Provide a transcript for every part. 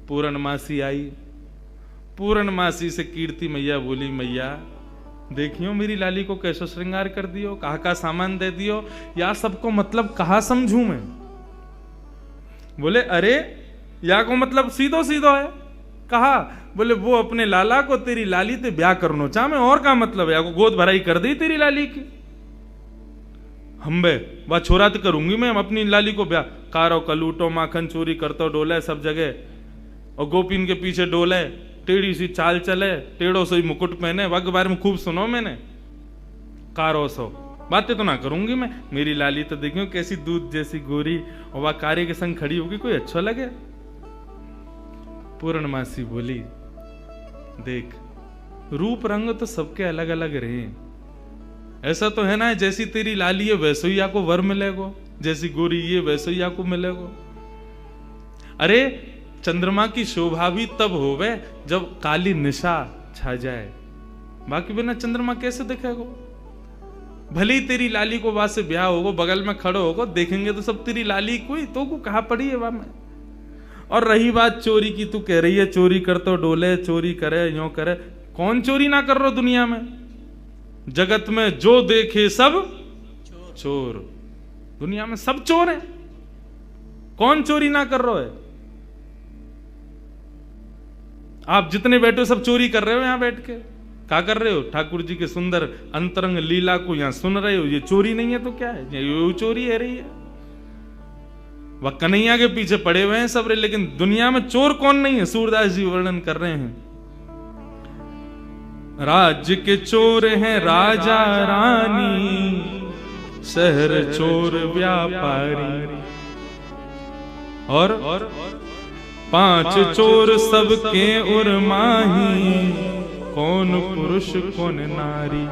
पूर्णमासी आई। पूर्णमासी से कीर्ति मैया बोली, मैया देखियो मेरी लाली को कैसो श्रृंगार कर दियो, कहा का सामान दे दियो, या सबको मतलब कहा समझू मैं। बोले अरे या को मतलब सीधो सीधो है। कहा, बोले वो अपने लाला को तेरी लाली ते ब्याह करनो चाह में, और का मतलब है, या को गोद भराई कर दी तेरी लाली की। हम बे वह छोरा तो करूंगी मैं अपनी लाली को ब्याह। कारो कलूटो माखन चोरी करतो डोले सब जगह, और गोपीन के पीछे डोले, टेढ़ी सी चाल चले, टेढ़ो से मुकुट पहने, वग बारे में खूब सुनो मैंने। कारो सो बातें तो ना करूंगी मैं, मेरी लाली तो देखियो कैसी दूध जैसी गोरी, और वह कार्य के संग खड़ी होगी, कोई अच्छा लगे। पूर्णमासी बोली, देख रूप रंग तो सबके अलग अलग रहे, ऐसा तो है ना जैसी तेरी लाली है वैसे ही आपको वर मिलेगो, जैसी गोरी ये वैसे ही आपको मिलेगो। अरे चंद्रमा की शोभा भी तब होवे जब काली निशा छा जाए, बाकी बिना चंद्रमा कैसे दिखेगो। भले ही तेरी लाली को वहां से ब्याह होगो, बगल में खड़ो होगो, देखेंगे तो सब तेरी लाली कोई तो को कहा पड़ी है वहां में। और रही बात चोरी की, तू कह रही है चोरी कर तो डोले, चोरी करे यो करे, कौन चोरी ना कर रहा दुनिया में। जगत में जो देखे सब चोर, दुनिया में सब चोर हैं, कौन चोरी ना कर रहा है। आप जितने बैठे हो सब चोरी कर रहे हो, यहां बैठ के क्या कर रहे हो, ठाकुर जी के सुंदर अंतरंग लीला को यहां सुन रहे हो, ये चोरी नहीं है तो क्या है, ये चोरी है रही है। वह कन्हैया के पीछे पड़े हुए हैं सब, लेकिन दुनिया में चोर कौन नहीं है। सूरदास जी वर्णन कर रहे हैं, राज्य के चोर हैं राजा रानी, शहर चोर व्यापारी, और 5 चोर सबके उर्माही, कौन पुरुष कौन नारी।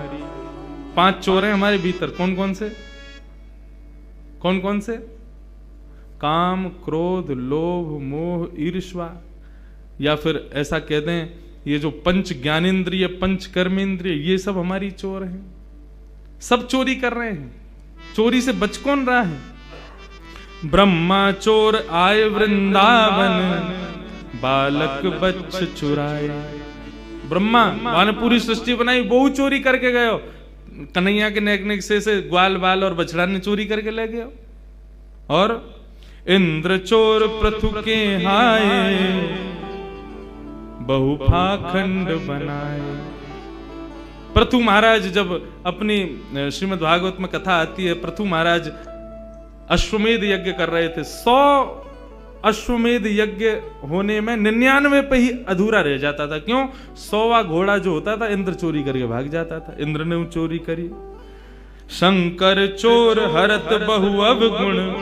5 चोर हैं हमारे भीतर, कौन कौन से, कौन कौन से। काम, क्रोध, लोभ, मोह, ईर्ष्या, या फिर ऐसा कह दें ये जो पंच ज्ञानेंद्रिय, पंच कर्मेंद्रिय, ये सब हमारी चोर हैं। सब चोरी कर रहे हैं, चोरी से बच कौन रहा है। ब्रह्मा चोर आए वृंदावन, बालक बच्च चुराए। ब्रह्मा ने पूरी सृष्टि बनाई, वो चोरी करके गए हो। कन्हैया के नेक नेक से ग्वाल बाल और बछड़ा ने चोरी करके ले गए। और इंद्र चोर पृथु के हाय, बहु पाखंड बनाए। पृथु महाराज जब अपनी श्रीमद् भागवत में कथा आती है, पृथु महाराज अश्वमेध यज्ञ कर रहे थे। 100 अश्वमेध यज्ञ होने में 99 पे ही अधूरा रह जाता था। क्यों? 100वां घोड़ा जो होता था इंद्र चोरी करके भाग जाता था। इंद्र ने चोरी करी। शंकर चोर हरत बहु अवगुण,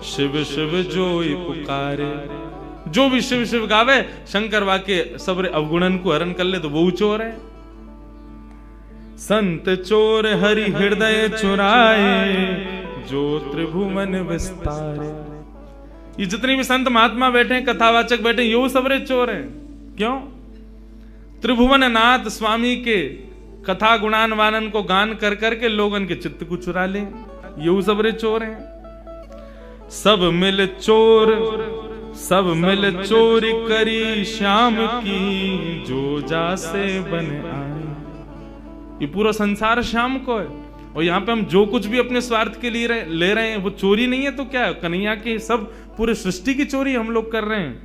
शिव शिव जोई पुकारे। जो भी शिव शिव गावे, शंकर वाके सबरे अवगुणन को हरण कर ले तो वो चोर है। संत चोर हरि हृदय चुराए, जो त्रिभुवन विस्तारे। ये जितने भी संत महात्मा बैठे हैं, कथावाचक बैठे हैं, यो सबरे चोर हैं। क्यों? त्रिभुवन नाथ स्वामी के कथा गुणान वानन को गान कर करके लोगन के चित्त को चुरा ले, यो सबरे चोर हैं। सब मिल चोर, सब मिल चोरी करी श्याम की, जो जासे बन आए। ये पूरा संसार श्याम को है, और यहाँ पे हम जो कुछ भी अपने स्वार्थ के लिए ले रहे हैं वो चोरी नहीं है तो क्या है? कन्हैया की सब पूरे सृष्टि की चोरी हम लोग कर रहे हैं।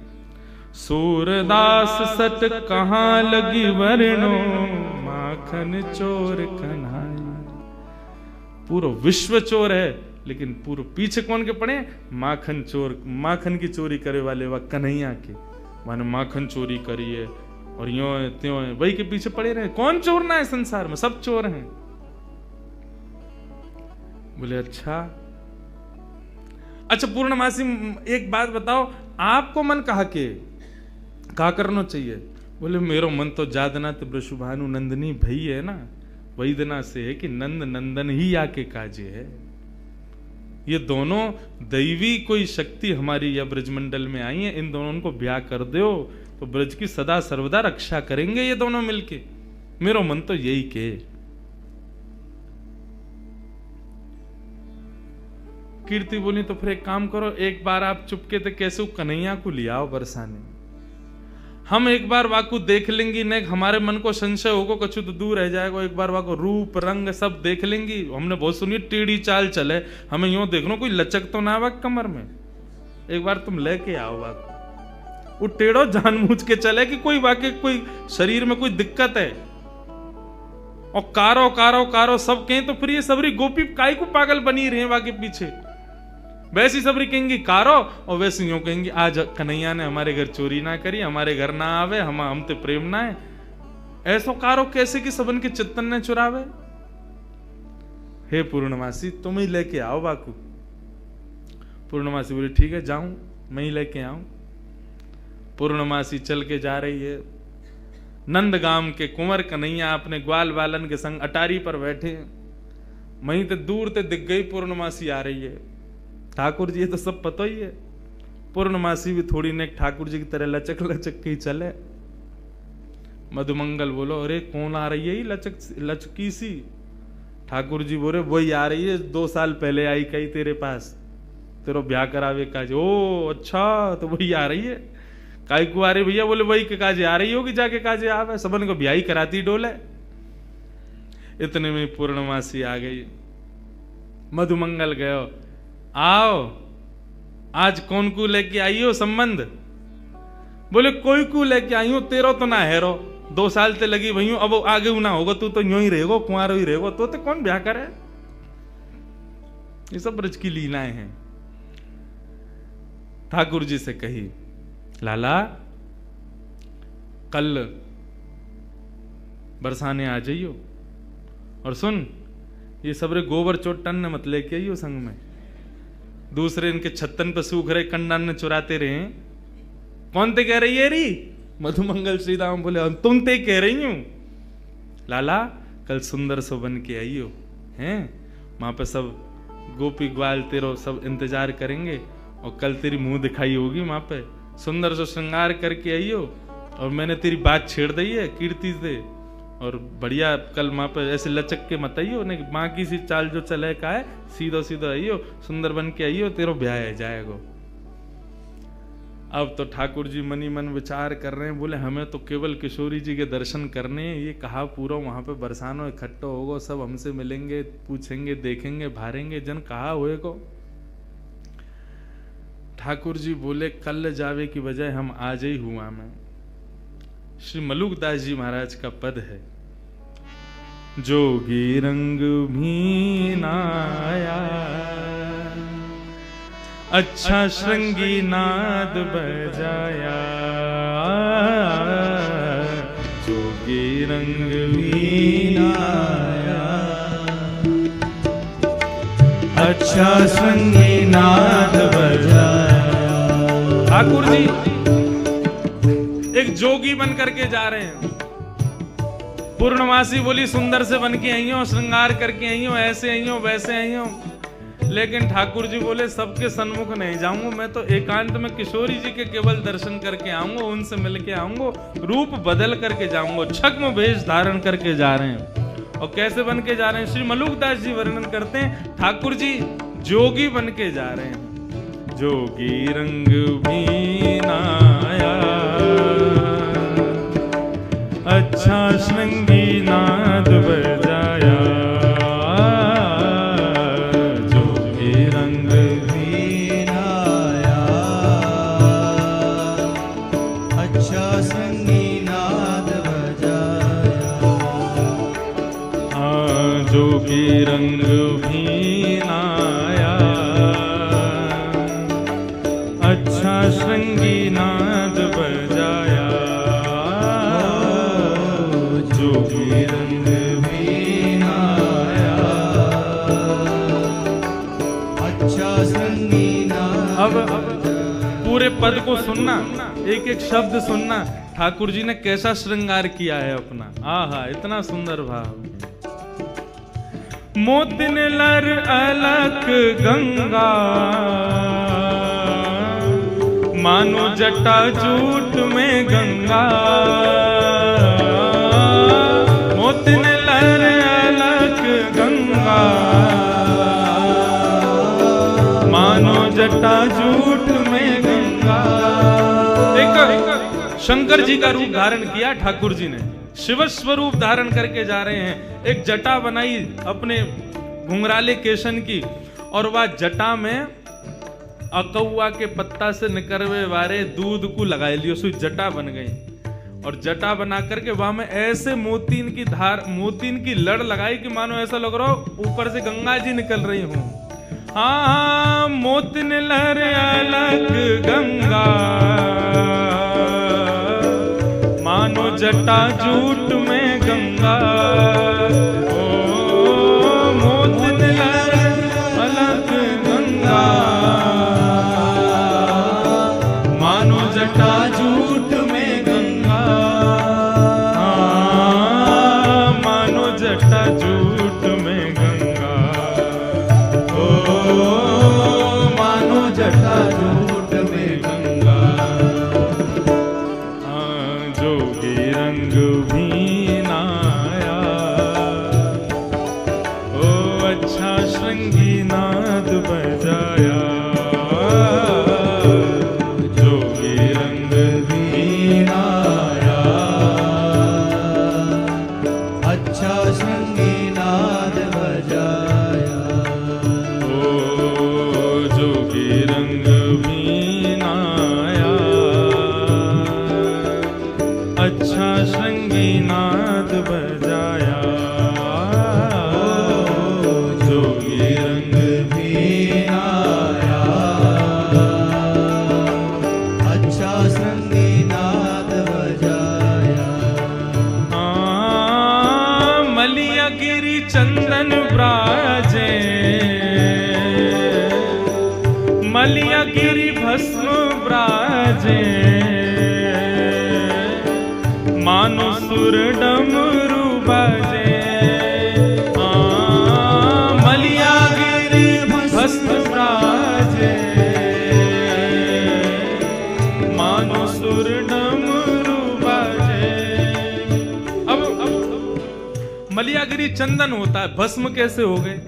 सूरदास सट कहाँ लगी वर्णो, माखन चोर कन्हैया। पूरा विश्व चोर है, लेकिन पूरे पीछे कौन के पड़े? माखन चोर। माखन की चोरी करे वाले वह कन्हैया के, माने माखन चोरी करी है और यो है त्यों है, वही के पीछे पड़े रहे। कौन चोर ना है संसार में? सब चोर हैं। बोले अच्छा पूर्णमासी एक बात बताओ, आपको मन कहा के कहा करना चाहिए? बोले मेरो मन तो जादनाथ वृषभानु नंदनी भई है ना, वही दिना से है कि नंद नंदन ही आके काजे है। ये दोनों दैवी कोई शक्ति हमारी या ब्रजमंडल में आई है, इन दोनों को ब्याह कर दो तो ब्रज की सदा सर्वदा रक्षा करेंगे ये दोनों मिलके। मेरो मन तो यही के। कीर्ति बोली तो फिर एक काम करो, एक बार आप चुपके थे कैसे कन्हैया को ले आओ बरसाने। हम एक बार वाकु देख लेंगी ने हमारे मन को संशय होगा कछु तो दूर रह जाएगा। एक बार वाको रूप रंग सब देख लेंगी। हमने बहुत सुनी टेढ़ी चाल चले, हमें यूं देखना कोई लचक तो ना आवा कमर में। एक बार तुम लेके आओ वाकु, वो टेढ़ो जानबूझ के चले कि कोई वाकई कोई शरीर में कोई दिक्कत है। और कारो कारो कारो सब कहें तो फिर ये सबरी गोपी काय को पागल बनी रहे वाके पीछे। वैसी सबरी कहेंगी कारो और वैसे यूं कहेंगी आज कन्हैया ने हमारे घर चोरी ना करी, हमारे घर ना आवे, हम ते प्रेम ना है। ऐसो कारो कैसे कि सबन के चित्तन ने चुरावे। हे पूर्णमासी तुम ही लेके आओ वाकु। पूर्णमासी बोली ठीक है जाऊं, मैं ही लेके आऊं। पूर्णमासी चल के जा रही है। नंदगाम के कुंवर कन्हैया अपने ग्वाल बालन के संग अटारी पर बैठे। वहीं ते दूर ते दिख गई पूर्णमासी आ रही है। ठाकुर जी ये तो सब पता ही है। पूर्णमासी भी थोड़ी ने ठाकुर जी की तरह लचक लचक के ही चले। मधुमंगल बोलो अरे कौन आ रही है ये लचकी सी। ठाकुर जी बोले वही आ रही है, 2 साल पहले आई कही तेरे पास, तेरो ब्याह करावे काज। ओ अच्छा तो वही आ रही है। काय को आ रही भैया? बोले वही के काजे आ रही होगी, जाके काजे आवे, सबन को ब्याह कराती डोले। इतने में पूर्णमासी आ गई। मधुमंगल गयो आओ आज कौन को लेके आई हो संबंध? बोले कोई को लेके आई हूं, तेरो तो ना हेरो, 2 साल ते लगी भई अब आगे ना होगा, तू तो यूं ही रहेगो, कुंवारो ही रहेगो, तो कौन ब्याह करे। ये सब ब्रज की लीलाएं हैं। ठाकुर जी से कही लाला कल बरसाने आ जाइयो, और सुन ये सबरे गोबर चोटन ने मत लेके आइयो संग में। दूसरे इनके छत्तन पे सूख रहे कंडान ने चुराते रहे। कौन ते कह रही है री? मधुमंगल श्रीराम बोले तुम ते कह रही हूं। लाला कल सुंदर सो बन के आइयो हैं, वहां पे सब गोपी ग्वाल तेरो सब इंतजार करेंगे, और कल तेरी मुंह दिखाई होगी वहां पे, सुंदर सो श्रृंगार करके आइयो। और मैंने तेरी बात छेड़ दी है कीर्ति से, और बढ़िया कल वहां पे ऐसे लचक के मत आइयो, माँ की सी चाल जो चले का है, सीधो सीधो आइयो, सुंदर बन के आइयो, तेरो ब्याह है जाएगा। अब तो ठाकुर जी मनी मन विचार कर रहे हैं, बोले हमें तो केवल किशोरी जी के दर्शन करने हैं। ये कहा पूरा वहां पे बरसानो इकट्ठा होगा, सब हमसे मिलेंगे, पूछेंगे, देखेंगे, भारेंगे, जन कहा हुए को। ठाकुर जी बोले कल जावे की बजाय हम आज ही हुआ में। श्री मलुकदास जी महाराज का पद है, जोगी रंग भी नाया, अच्छा श्रृंगी नाद बजाया, जोगी रंग भी नाया, अच्छा श्रृंगी नाद बजाया। ठाकुर जी एक जोगी बन करके जा रहे हैं। पूर्णमासी बोली सुंदर से बन के आई हो, श्रृंगार करके आई हो, ऐसे आई हो, वैसे आई हो। लेकिन ठाकुर जी बोले सबके सन्मुख नहीं जाऊंगा, मैं तो एकांत में किशोरी जी के केवल दर्शन करके आऊंगा, उनसे मिल के आऊंगा, रूप बदल करके जाऊंगा। छद्म वेश धारण करके जा रहे हैं। और कैसे बन के जा रहे हैं? श्री मलुकदास जी वर्णन करते हैं, ठाकुर जी जोगी बन के जा रहे हैं। जोगी रंग भी नाया, अच्छा श्रृंगी नाद बजाया, जोगी रंग भी नाया, अच्छा श्रृंगी नाद बजाया, जोगी रंग भी नाया, अच्छा श्रृंगी नाद बजाया, जोगी रंग भी नाया, अच्छा श्रृंगी नाद। अब पूरे पद को सुनना, एक एक शब्द सुनना, ठाकुर जी ने कैसा श्रृंगार किया है अपना। आहा इतना सुंदर भाव। मोतिन लर अलक गंगा, मानो जटा जूट में गंगा, मोतिन लर अलक गंगा, मानो जटा जूट में गंगा। एक शंकर जी का रूप धारण किया ठाकुर जी ने, शिव स्वरूप धारण करके जा रहे हैं। एक जटा बनाई अपने घुंघराले केशन की, और वह जटा में अकौआ के पत्ता से निकलवे वाले दूध को लगाए लियो, सो जटा बन गई। और जटा बना करके वहां में ऐसे मोतीन की लड़ लगाई कि मानो ऐसा लग रहा हो ऊपर से गंगा जी निकल रही हूं। हाँ, मोतिन लहर अलग गंगा, मानो जटा जूट में गंगा। ओ मोतिन लहर अलग गंगा, मानो जटा जूट में गंगा। हाँ, मानो जटा जूट में गंगा। ओ मानो जटा जूट में गंगा। हाँ, जोगी रंग भी नाया, ओ अच्छा श्रृंगी नाद बजाया। चंदन ब्राजे, मलिया गिरी भस्म ब्राजे, मानो सुर डमरू बाजे। मलिया गिरी भस्म ब्राजे, मानो सुर डमरू बाजे। अब मलियागिरी चंदन होता है, भस्म कैसे हो गए?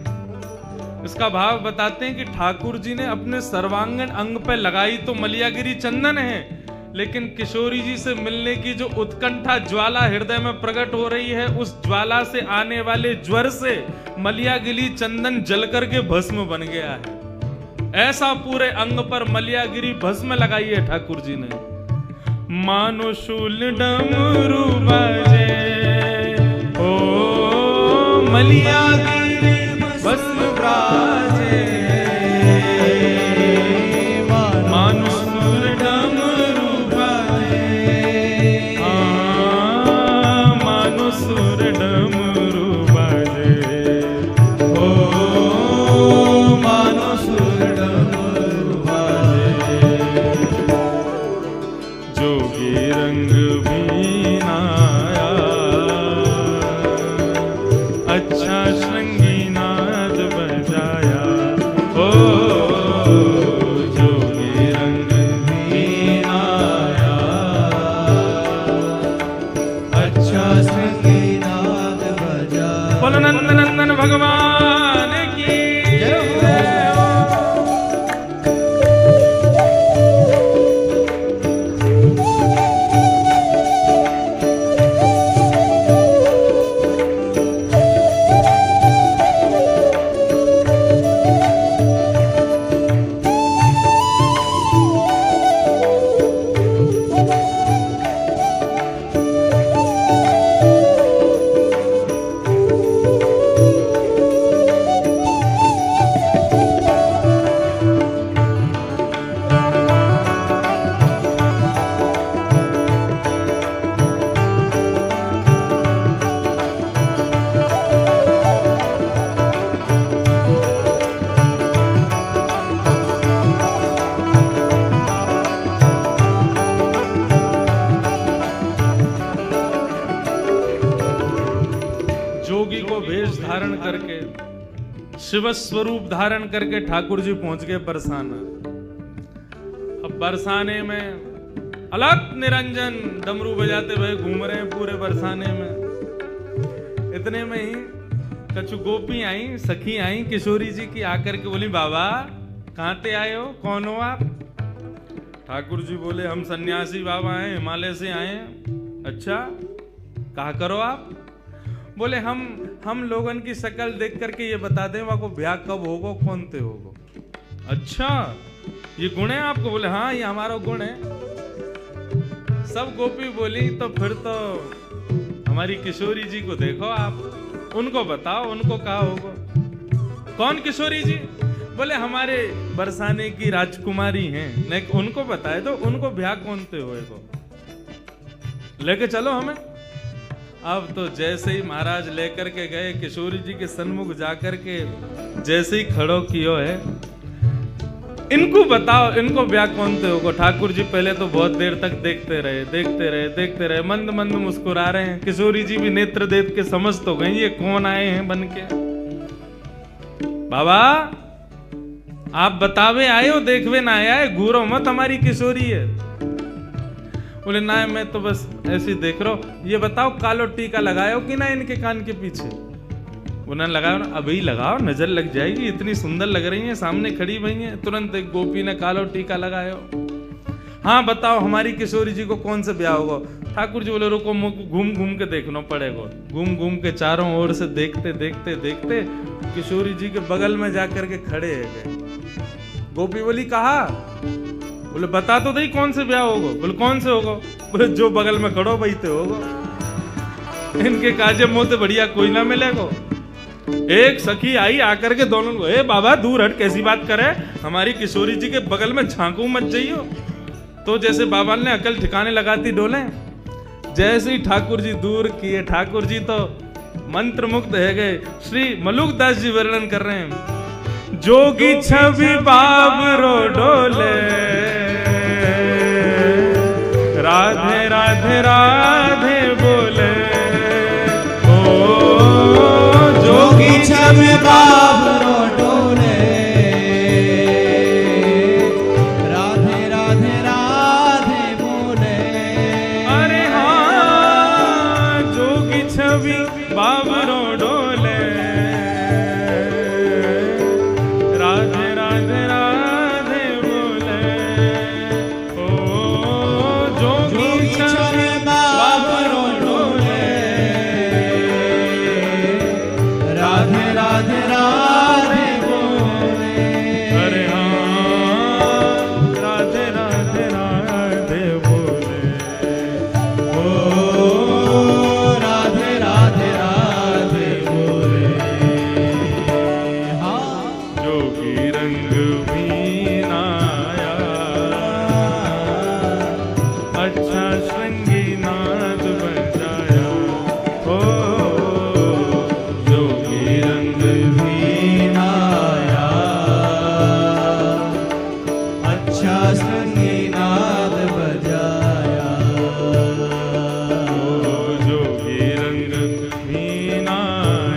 इसका भाव बताते हैं कि ठाकुर जी ने अपने सर्वांगीण अंग पे लगाई तो मलियागिरी चंदन है, लेकिन किशोरी जी से मिलने की जो उत्कंठा ज्वाला हृदय में प्रकट हो रही है, उस ज्वाला से आने वाले ज्वर से मलियागिरी चंदन जल करके भस्म बन गया है। ऐसा पूरे अंग पर मलियागिरी भस्म लगाई है ठाकुर जी ने। मानो शूल डमरू बजे, ओ मलियागिरी भस्म ब्राजे, मानो सुर डमरू बाजे। मानो सुर डमरू बाजे, ओ मानो सुर डमरू बाजे। जोगी रंग भी नाया, अच्छा श्रृंगी नाद बजाया। ओ जोगी रंग भी नाया, अच्छा श्रृंगी नाद बजाया। बोलो नंद नंदन भगवान की जय। जोगी को वेश धारण करके, शिव स्वरूप धारण करके ठाकुर जी पहुंच गए बरसाना। अब बरसाने में अलग निरंजन डमरू बजाते हुए घूम रहे हैं पूरे बरसाने में। इतने में ही कछु गोपी आई, सखी आई किशोरी जी की, आकर के बोली बाबा कहाँ ते आए हो, कौन हो आप? ठाकुर जी बोले हम सन्यासी बाबा हैं, हिमालय से आए हैं। अच्छा, कहा करो आप? बोले हम लोगन की शक्ल देख करके ये बता दें वहां को ब्याह कब होगा, कौन ते होगा। अच्छा, ये गुण है आपको? बोले हाँ, ये हमारा गुण है। सब गोपी बोली तो फिर तो हमारी किशोरी जी को देखो आप, उनको बताओ, उनको कहा होगा। कौन किशोरी जी? बोले हमारे बरसाने की राजकुमारी हैं, नहीं उनको बताए तो उनको ब्याह कौन ते होएगा, लेके चलो हमें। अब तो जैसे ही महाराज लेकर के गए किशोरी जी के सन्मुख जाकर के जैसे ही खड़ो कियो है, इनको बताओ इनको ब्याह कौन ते होगा। ठाकुर जी पहले तो बहुत देर तक देखते रहे, मंद मंद मुस्कुरा रहे हैं। किशोरी जी भी नेत्र देख के समझ तो गई ये कौन आए हैं बन के। बाबा आप बतावे आए हो, देखवे ना आया है, घूरो मत, हमारी किशोरी है। बोले ना मैं तो बस ऐसे देख रहा हूं। ये बताओ कालो टीका लगाए हो कि ना इनके कान के पीछे? उन्होंने लगाओ ना, अभी लगाओ, नजर लग जाएगी, इतनी सुंदर लग रही है, सामने खड़ी हुई है। तुरंत एक गोपी ने कालो टीका लगाया। हाँ बताओ हमारी किशोरी जी को कौन से ब्याह होगा? ठाकुर जी बोले रुको, घूम घूम के देखना पड़ेगा। घूम घूम के चारों ओर से देखते देखते देखते किशोरी जी के बगल में जाकर के खड़े है। गोपी बोली कहा? बोले बता तो दही कौन से ब्याह होगा। बोले कौन से होगा? बोले जो बगल में खड़ो वही तो होगा। इनके काजे मुंह से बढ़िया कोई ना मिलेगा। एक सखी आई आकर के दोनों को, ए बाबा दूर हट, कैसी बात करे, हमारी किशोरी जी के बगल में झांकू मत जाइयो। तो जैसे बाबा ने अकल ठिकाने लगाती डोले, जैसे ही ठाकुर जी दूर किए, ठाकुर जी तो मंत्र मुग्ध है गए। श्री मलुक दास जी वर्णन कर रहे हैं, जोगी छवि बाबरो डोले, राधे राधे राधे बोले। ओ जोगी छवि बाबरो डोले, राधे राधे राधे बोले। अरे हाँ, जोगी छवि बाबरो डोले, राधे राधे राधे बोले। ओ जोगी छवि बाबरो डोले, राधे राधे राधे बोले। अरे हाँ, राधे राधे राधे बोले। ओ राधे राधे राधे बोले। हाँ, जोगी रंग भी नाया, अच्छा